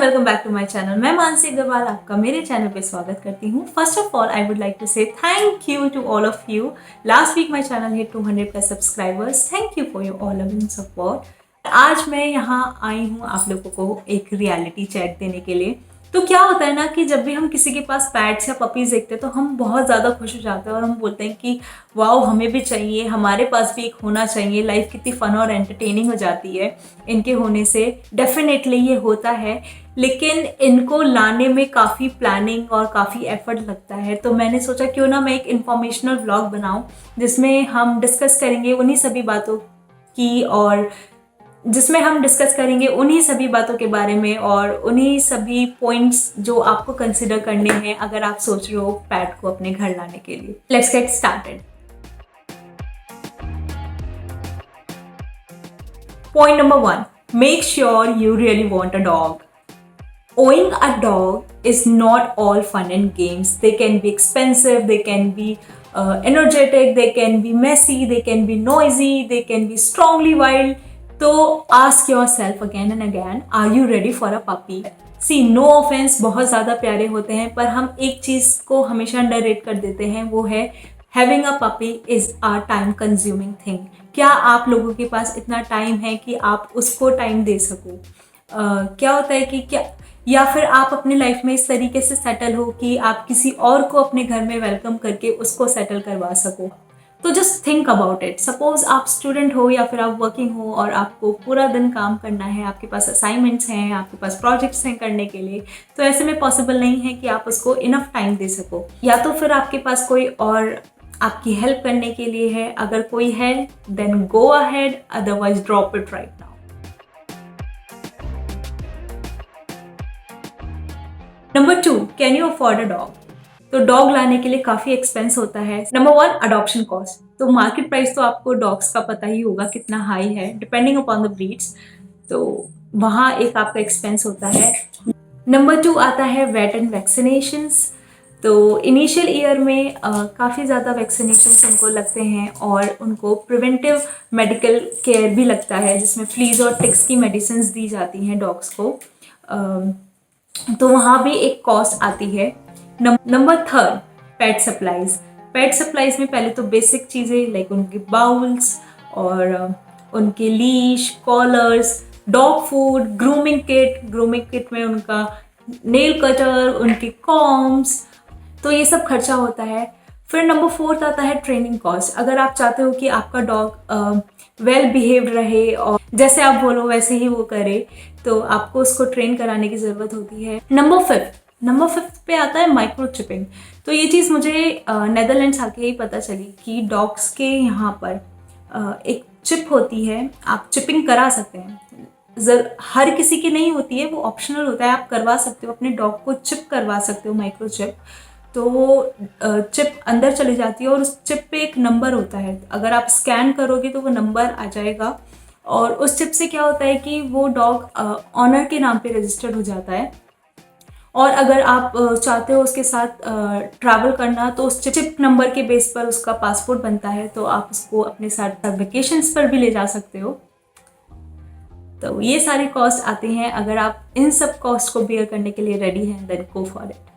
And welcome back to my channel. मैं मानसी अग्रवाल आपका मेरे चैनल पे स्वागत करती हूँ। First of all I would like to say thank you to all of you. Last week my channel hit 200 plus subscribers. Thank you for your all loving support. आज मैं यहाँ आई हूँ आप लोगों को एक रियलिटी चेक देने के लिए। तो क्या होता है ना कि जब भी हम किसी के पास पैट्स या पपीज देखते हैं तो हम बहुत ज़्यादा खुश हो जाते हैं और हम बोलते हैं कि वाओ हमें भी चाहिए, हमारे पास भी एक होना चाहिए। लाइफ कितनी फन और एंटरटेनिंग हो जाती है इनके होने से। डेफिनेटली ये होता है, लेकिन इनको लाने में काफ़ी प्लानिंग और काफ़ी एफर्ट लगता है। तो मैंने सोचा क्यों ना मैं एक इन्फॉर्मेशनल व्लॉग बनाऊं जिसमें हम डिस्कस करेंगे उन्हीं सभी बातों की और जिसमें हम डिस्कस करेंगे उन्हीं सभी बातों के बारे में और उन्हीं सभी पॉइंट्स जो आपको कंसिडर करने हैं अगर आप सोच रहे हो पैट को अपने घर लाने के लिए। Let's get started. Point number one, make sure you really want a dog. Owning a dog is not all fun and games. They can be expensive, they can be energetic, they can be messy, they can be noisy, they can be strongly wild. So ask yourself again and again, are you ready for a puppy? See, no offense, बहुत ज़्यादा प्यारे होते हैं पर हम एक चीज़ को हमेशा अंडररेट कर देते हैं, वो है having a puppy is a time consuming thing. क्या आप लोगों के पास इतना टाइम है कि आप उसको टाइम दे सको? क्या होता है कि क्या या फिर आप अपनी लाइफ में इस तरीके से सेटल हो कि आप किसी और को अपने घर में वेलकम करके उसको सेटल करवा सको। तो just think about it. Suppose आप स्टूडेंट हो या फिर आप वर्किंग हो और आपको पूरा दिन काम करना है, आपके पास असाइनमेंट्स हैं, आपके पास प्रोजेक्ट्स हैं करने के लिए, तो ऐसे में पॉसिबल नहीं है कि आप उसको इनफ टाइम दे सको। या तो फिर आपके पास कोई और आपकी हेल्प करने के लिए है। अगर कोई है then go ahead, otherwise drop it right now. Number 2, can you afford a dog? तो डॉग लाने के लिए काफ़ी एक्सपेंस होता है। Number 1, adoption cost. तो मार्केट प्राइस तो आपको डॉग्स का पता ही होगा कितना हाई है डिपेंडिंग अपॉन द ब्रीड्स। तो वहाँ एक आपका एक्सपेंस होता है। नंबर 2 आता है वेट एंड वैक्सीनेशंस। तो इनिशियल ईयर में काफ़ी ज़्यादा वैक्सीनेशंस उनको लगते हैं और उनको प्रिवेंटिव मेडिकल केयर भी लगता है जिसमें फ्लीज और टिक्स की मेडिसिन दी जाती हैं डॉग्स को। तो वहाँ भी एक कॉस्ट आती है। नंबर 3, पेट सप्लाईज। पेट सप्लाईज में पहले तो बेसिक चीज़ें लाइक उनके बाउल्स और उनके leash, collars, dog food, grooming kit में उनका नेल कटर, उनके कॉम्स, तो ये सब खर्चा होता है। फिर नंबर 4 आता है ट्रेनिंग कॉस्ट। अगर आप चाहते हो कि आपका डॉग वेल बिहेव्ड रहे और जैसे आप बोलो वैसे ही वो करे, तो आपको उसको ट्रेन कराने की ज़रूरत होती है। नंबर 5 पे आता है माइक्रोचिपिंग। तो ये चीज़ मुझे नेदरलैंड्स आके ही पता चली कि डॉग्स के यहाँ पर एक चिप होती है, आप चिपिंग करा सकते हैं। हर किसी की नहीं होती है, वो ऑप्शनल होता है, आप करवा सकते हो, अपने डॉग को चिप करवा सकते हो, माइक्रोचिप। तो वो चिप अंदर चली जाती है और उस चिप पे एक नंबर होता है। अगर आप स्कैन करोगे तो वो नंबर आ जाएगा और उस चिप से क्या होता है कि वो डॉग ऑनर के नाम पे रजिस्टर्ड हो जाता है। और अगर आप चाहते हो उसके साथ ट्रैवल करना तो उस चिप नंबर के बेस पर उसका पासपोर्ट बनता है, तो आप उसको अपने साथ वेकेशंस पर भी ले जा सकते हो। तो ये सारी कॉस्ट आती हैं। अगर आप इन सब कॉस्ट को बियर करने के लिए रेडी हैं then go for it.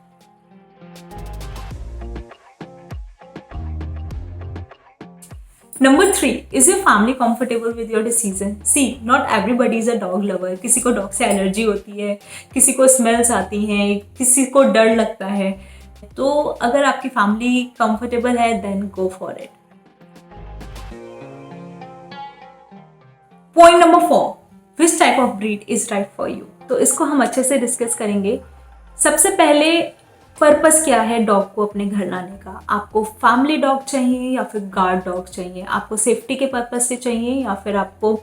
Number 3, is your family comfortable with your decision? See, not everybody is a dog lover. किसी को डॉग से एलर्जी होती है, किसी को स्मेल्स आती हैं, किसी को डर लगता है। तो अगर आपकी फैमिली कंफर्टेबल है then go for it. Point number 4, which type of breed is right for you? तो इसको हम अच्छे से डिस्कस करेंगे। सबसे पहले पर्पस क्या है डॉग को अपने घर लाने का? आपको फैमिली डॉग चाहिए या फिर गार्ड डॉग चाहिए? आपको सेफ्टी के पर्पस से चाहिए या फिर आपको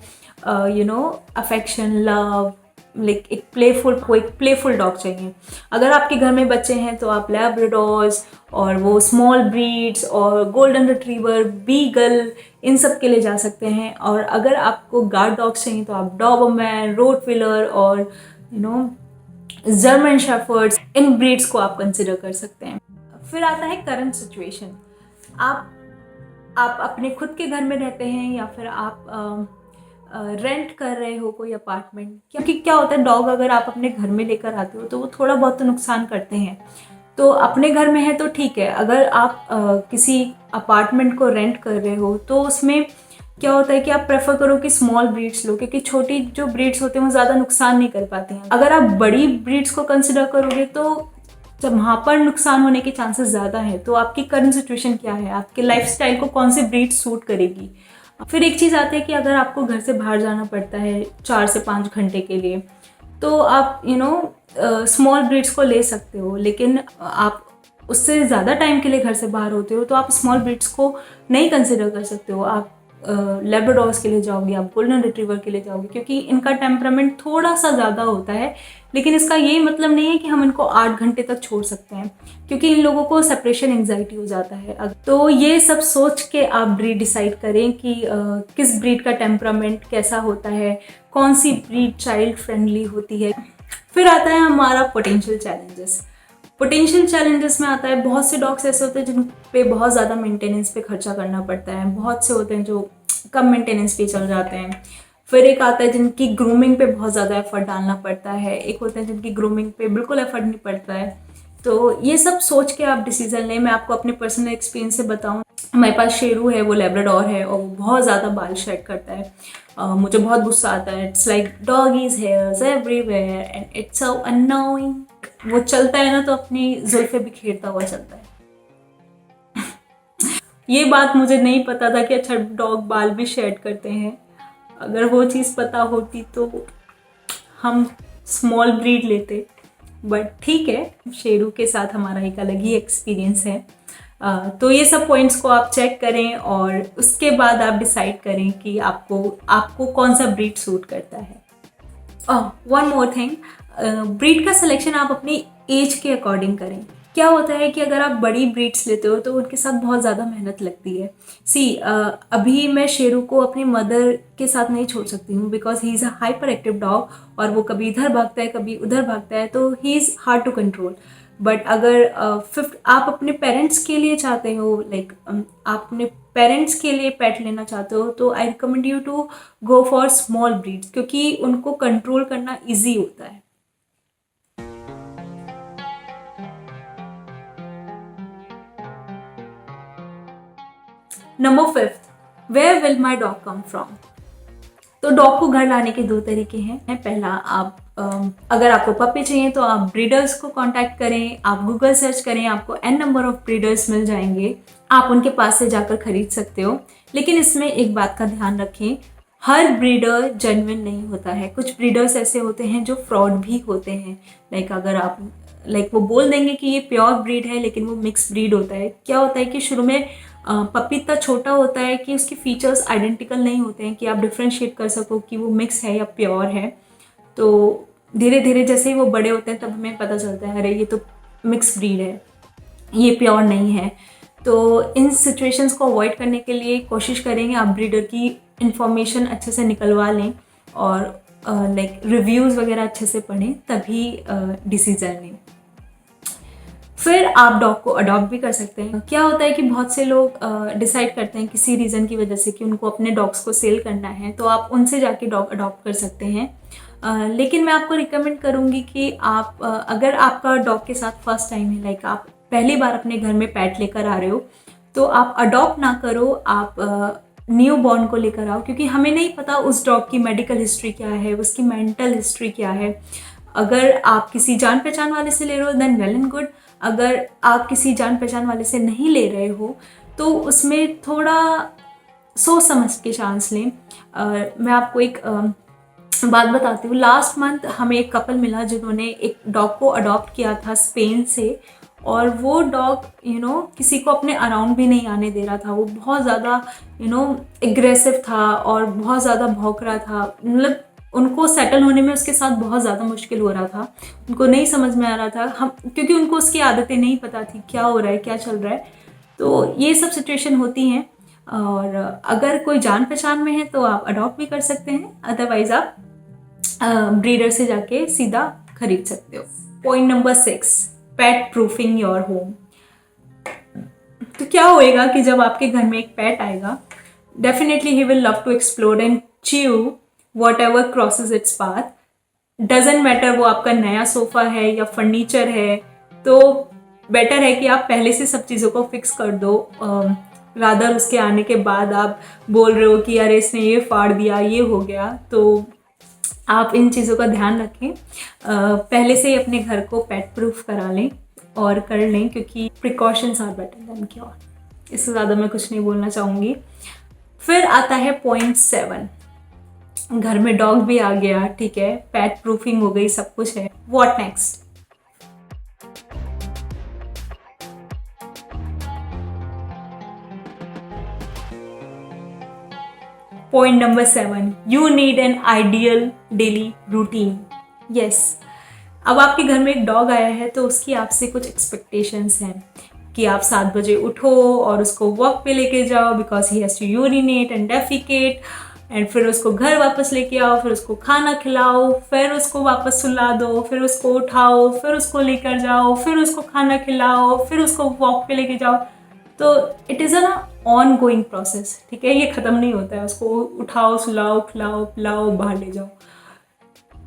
अफेक्शन, लव, लाइक एक प्लेफुल डॉग चाहिए? अगर आपके घर में बच्चे हैं तो आप लैब्राडोर्स और वो स्मॉल ब्रीड्स और गोल्डन रिट्रीवर, बीगल, इन सब के लिए जा सकते हैं। और अगर आपको गार्ड डॉग्स चाहिए तो आप डॉबरमैन, रोटविलर और जर्मन शेफर्ड्स, इन ब्रीड्स को आप कंसिडर कर सकते हैं। फिर आता है करंट सिचुएशन। आप अपने खुद के घर में रहते हैं या फिर आप रेंट कर रहे हो कोई अपार्टमेंट, क्योंकि क्या होता है डॉग अगर आप अपने घर में लेकर आते हो तो वो थोड़ा बहुत तो नुकसान करते हैं। तो अपने घर में है तो ठीक है, अगर आप किसी अपार्टमेंट को रेंट कर रहे हो तो उसमें क्या होता है कि आप प्रेफर करो कि स्मॉल ब्रीड्स लो, क्योंकि छोटी जो ब्रीड्स होते हैं वो ज़्यादा नुकसान नहीं कर पाती हैं। अगर आप बड़ी ब्रीड्स को कंसिडर करोगे तो जब वहाँ पर नुकसान होने के चांसेस ज़्यादा हैं। तो आपकी करंट सिचुएशन क्या है, आपके लाइफस्टाइल को कौन सी ब्रीड सूट करेगी। फिर एक चीज़ आती है कि अगर आपको घर से बाहर जाना पड़ता है 4 से 5 घंटे के लिए, तो आप स्मॉल ब्रीड्स को ले सकते हो, लेकिन आप उससे ज़्यादा टाइम के लिए घर से बाहर होते हो तो आप स्मॉल ब्रीड्स को नहीं कंसिडर कर सकते हो। आप लेब्राडोर्स के लिए जाओगे, आप गोल्डन रिट्रीवर के लिए जाओगे, क्योंकि इनका टेम्परामेंट थोड़ा सा ज़्यादा होता है। लेकिन इसका ये मतलब नहीं है कि हम इनको 8 घंटे तक छोड़ सकते हैं, क्योंकि इन लोगों को सेपरेशन एंजाइटी हो जाता है। तो ये सब सोच के आप ब्रीड डिसाइड करें कि किस ब्रीड का टेम्परामेंट कैसा होता है, कौन सी ब्रीड चाइल्ड फ्रेंडली होती है। फिर आता है हमारा पोटेंशियल चैलेंजेस। पोटेंशियल चैलेंजेस में आता है बहुत से डॉग्स ऐसे होते हैं जिन पे बहुत ज़्यादा मेंटेनेंस पे खर्चा करना पड़ता है, बहुत से होते हैं जो कम मेंटेनेंस पे चल जाते हैं। फिर एक आता है जिनकी ग्रूमिंग पे बहुत ज़्यादा एफर्ट डालना पड़ता है, एक होते हैं जिनकी ग्रूमिंग पे बिल्कुल एफर्ट नहीं पड़ता है। तो ये सब सोच के आप डिसीजन लें। मैं आपको अपने पर्सनल एक्सपीरियंस से बताऊं, हमारे पास शेरू है, वो लेब्राडोर है और वो बहुत ज़्यादा बाल शेड करता है। मुझे बहुत गुस्सा आता है। It's like doggies hairs everywhere and it's so annoying. वो चलता है ना तो अपनी जुल्फे बिखेरता हुआ चलता है। ये बात मुझे नहीं पता था कि अच्छा डॉग बाल भी शेड करते हैं। अगर वो चीज़ पता होती तो हम स्मॉल ब्रीड लेते, बट ठीक है, शेरू के साथ हमारा एक अलग ही एक्सपीरियंस है। तो ये सब पॉइंट्स को आप चेक करें और उसके बाद आप डिसाइड करें कि आपको कौन सा ब्रीड सूट करता है। वन मोर थिंग, ब्रीड का सिलेक्शन आप अपनी एज के अकॉर्डिंग करें। क्या होता है कि अगर आप बड़ी ब्रीड्स लेते हो तो उनके साथ बहुत ज़्यादा मेहनत लगती है। अभी मैं शेरू को अपनी मदर के साथ नहीं छोड़ सकती हूँ, because he is a hyper active dog और वो कभी इधर भागता है कभी उधर भागता है, तो he is hard to control. But अगर आप अपने पेरेंट्स के लिए चाहते हो, आप अपने पेरेंट्स के लिए पेट लेना चाहते हो, तो I recommend you to go for small breeds, क्योंकि उनको कंट्रोल करना ईजी होता है। Number 5, where will my dog come from. तो डॉग को घर लाने के 2 तरीके हैं। पहला, आप अगर आपको पपी चाहिए तो आप ब्रीडर्स को कांटेक्ट करें, आप गूगल सर्च करें, आपको n नंबर ऑफ ब्रीडर्स मिल जाएंगे, आप उनके पास से जाकर खरीद सकते हो। लेकिन इसमें एक बात का ध्यान रखें, हर ब्रीडर जेन्युइन नहीं होता है। कुछ ब्रीडर्स ऐसे होते हैं जो फ्रॉड भी होते हैं। अगर आप वो बोल देंगे कि ये प्योर ब्रीड है, लेकिन वो मिक्स ब्रीड होता है। क्या होता है कि शुरू में पपी इतना छोटा होता है कि उसके फीचर्स आइडेंटिकल नहीं होते हैं कि आप डिफ्रेंशिएट कर सको कि वो मिक्स है या प्योर है। तो धीरे धीरे जैसे ही वो बड़े होते हैं तब हमें पता चलता है अरे ये तो मिक्स ब्रीड है, ये प्योर नहीं है। तो इन सिचुएशंस को अवॉइड करने के लिए कोशिश करेंगे आप ब्रीडर की इंफॉर्मेशन अच्छे से निकलवा लें और रिव्यूज़ वगैरह अच्छे से पढ़ें, तभी डिसीजन लें। फिर आप डॉग को अडॉप्ट भी कर सकते हैं। क्या होता है कि बहुत से लोग डिसाइड करते हैं किसी रीज़न की वजह से कि उनको अपने डॉग्स को सेल करना है, तो आप उनसे जाके डॉग अडॉप्ट कर सकते हैं। लेकिन मैं आपको रिकमेंड करूँगी कि आप अगर आपका डॉग के साथ फर्स्ट टाइम है, आप पहली बार अपने घर में पेट लेकर आ रहे हो, तो आप अडॉप्ट ना करो, आप न्यू बॉर्न को लेकर आओ, क्योंकि हमें नहीं पता उस डॉग की मेडिकल हिस्ट्री क्या है, उसकी मेंटल हिस्ट्री क्या है। अगर आप किसी जान पहचान वाले से ले रहे हो देन वेल एंड गुड। अगर आप किसी जान पहचान वाले से नहीं ले रहे हो तो उसमें थोड़ा सोच समझ के चांस लें। मैं आपको एक बात बताती हूँ। लास्ट मंथ हमें एक कपल मिला जिन्होंने एक डॉग को अडॉप्ट किया था स्पेन से, और वो डॉग किसी को अपने अराउंड भी नहीं आने दे रहा था। वो बहुत ज़्यादा एग्रेसिव था और बहुत ज़्यादा भौंक रहा था। मतलब उनको सेटल होने में उसके साथ बहुत ज़्यादा मुश्किल हो रहा था। उनको नहीं समझ में आ रहा था, क्योंकि उनको उसकी आदतें नहीं पता थी क्या हो रहा है क्या चल रहा है। तो ये सब सिचुएशन होती हैं, और अगर कोई जान पहचान में है तो आप अडॉप्ट भी कर सकते हैं, अदरवाइज आप ब्रीडर से जाके सीधा खरीद सकते हो। Point number 6, pet proofing your home. तो क्या होएगा कि जब आपके घर में एक पेट आएगा, definitely he will love to explore and chew whatever crosses its path. Doesn't matter वो आपका नया सोफा है या फर्नीचर है, तो बेटर है कि आप पहले से सब चीज़ों को फिक्स कर दो, रादर उसके आने के बाद आप बोल रहे हो कि यार इसने ये फाड़ दिया, ये हो गया। तो आप इन चीज़ों का ध्यान रखें, पहले से ही अपने घर को पेट प्रूफ करा लें और कर लें, क्योंकि precautions are better than cure. इससे ज़्यादा मैं कुछ नहीं बोलना चाहूँगी। फिर आता है पॉइंट 7। घर में डॉग भी आ गया, ठीक है, पेट प्रूफिंग हो गई, सब कुछ है। What next? Point number 7, you need an ideal daily routine. Yes, अब आपके घर में एक डॉग आया है तो उसकी आपसे कुछ एक्सपेक्टेशंस हैं कि आप 7 बजे उठो और उसको वॉक पे लेके जाओ because he has to urinate and defecate, and फिर उसको घर वापस लेके आओ, फिर उसको खाना खिलाओ, फिर उसको वापस सुला दो, फिर उसको उठाओ, फिर उसको लेकर जाओ, फिर उसको खाना खिलाओ, फिर उसको वॉक पे लेके जाओ। तो it is a on going process, ठीक है, ये ख़त्म नहीं होता है। उसको उठाओ, सुलाओ, खिलाओ, पिलाओ, बाहर ले जाओ।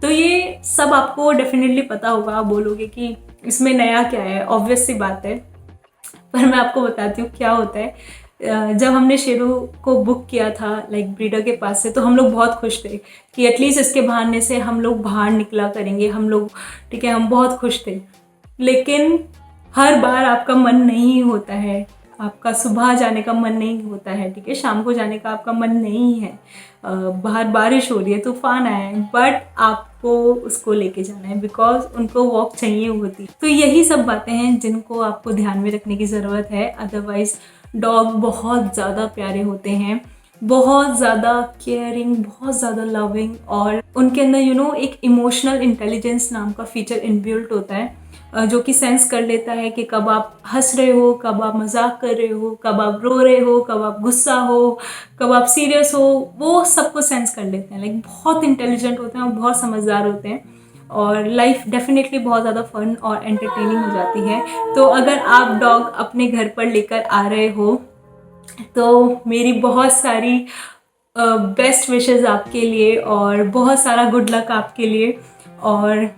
तो ये सब आपको डेफिनेटली पता होगा। आप बोलोगे कि इसमें नया क्या है, ऑब्वियस सी बात है। पर मैं आपको बताती हूँ क्या होता है। जब हमने शेरू को बुक किया था लाइक ब्रीडर के पास से, तो हम लोग बहुत खुश थे कि एटलीस्ट इसके बहाने से हम लोग बाहर निकला करेंगे हम लोग, ठीक है, हम बहुत खुश थे। लेकिन हर बार आपका मन नहीं होता है, आपका सुबह जाने का मन नहीं होता है, ठीक है, शाम को जाने का आपका मन नहीं है। बाहर बारिश हो रही है, तूफान आया है, बट आपको उसको लेके जाना है बिकॉज उनको वॉक चाहिए होती। तो यही सब बातें हैं जिनको आपको ध्यान में रखने की ज़रूरत है। अदरवाइज डॉग बहुत ज़्यादा प्यारे होते हैं, बहुत ज़्यादा केयरिंग, बहुत ज़्यादा लविंग, और उनके अंदर एक इमोशनल इंटेलिजेंस नाम का फीचर इनबिल्ट होता है, जो कि सेंस कर लेता है कि कब आप हंस रहे हो, कब आप मजाक कर रहे हो, कब आप रो रहे हो, कब आप गुस्सा हो, कब आप सीरियस हो, वो सबको सेंस कर लेते हैं। लाइक बहुत इंटेलिजेंट होते हैं और बहुत समझदार होते हैं, और लाइफ डेफिनेटली बहुत ज़्यादा फन और एंटरटेनिंग हो जाती है। तो अगर आप डॉग अपने घर पर लेकर आ रहे हो तो मेरी बहुत सारी बेस्ट विशेस आपके लिए और बहुत सारा गुड लक आपके लिए। और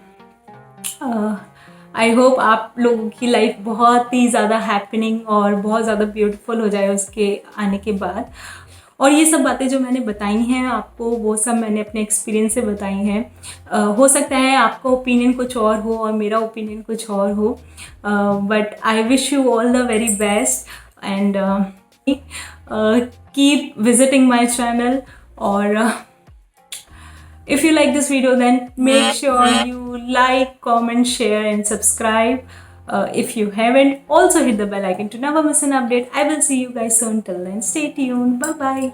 आई होप आप लोगों की लाइफ बहुत ही ज़्यादा हैपनिंग और बहुत ज़्यादा ब्यूटीफुल हो जाए उसके आने के बाद। और ये सब बातें जो मैंने बताई हैं आपको, वो सब मैंने अपने एक्सपीरियंस से बताई हैं। हो सकता है आपका ओपिनियन कुछ और हो और मेरा ओपिनियन कुछ और हो, but I wish you all the very best and keep visiting my channel. Or if you like this video, then make sure you like, comment, share and subscribe. If you haven't, also hit the bell icon to never miss an update. I will see you guys soon. Till then, stay tuned. Bye bye.